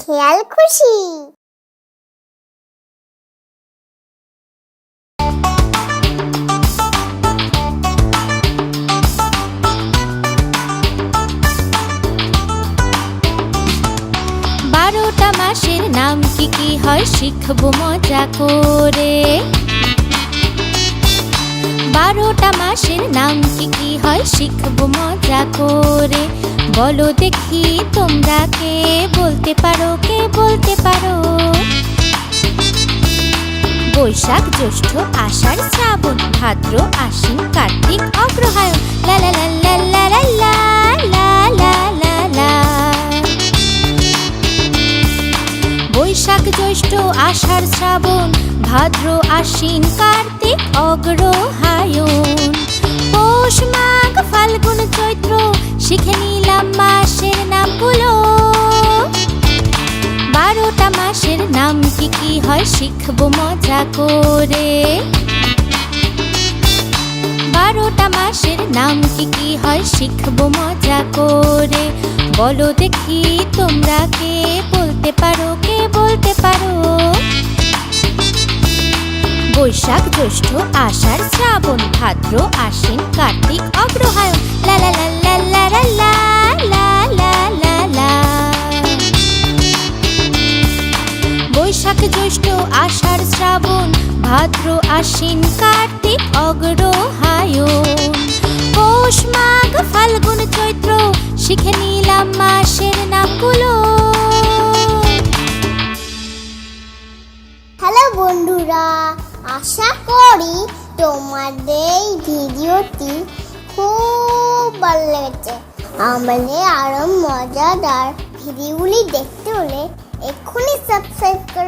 খেয়াল খুশি। 12টা মাসের নাম কি কি হয় শিখবো মজা করে। 12টা মাসের নাম কি কি হয় শিখবো মজা করে। বলো দেখি তোমরা কে বলতে পারো, কে বলতে পারো? বৈশাখ জ্যৈষ্ঠ আষাঢ় শ্রাবণ ভাদ্র আশ্বিন কার্তিক অগ্রহায়ণ। লা লা লা লা লা লা লা লা লা লা। বৈশাখ জ্যৈষ্ঠ আষাঢ় শ্রাবণ ভাদ্র আশ্বিন কার্তিক অগ্রহায়ণ। পৌষ মাঘ ফাল্গুন চৈত্র শিখে নিলাম মাসের নামগুলো। 12টা মাসের নাম কি কি হয় শিখবো মজা করে। 12টা মাসের নাম কি কি হয় শিখবো মজা করে। বলো দেখি তোমরা কে বলতে পারো, কে বলতে পারো? বৈশাখ জ্যৈষ্ঠ আষাঢ় শ্রাবণ ভাদ্র আশ্বিন কার্তিক অগ্রহায়ণ। লা লা লা লা লা লা লা লা লা লা। বৈশাখ জ্যৈষ্ঠ আষাঢ় শ্রাবণ ভাদ্র আশ্বিন কার্তিক অগ্রহায়ণ। পৌষ মাঘ ফাল্গুন চৈত্র শিখে নিলাম মাসের নামগুলো। হ্যালো বন্ধুরা, আশা করি তোমাদের এই ভিডিওটি খুব ভালো লেগেছে। আমাদের আরো মজাদার ভিডিওগুলি দেখতে হলে এক্ষুনি সাবস্ক্রাইব করে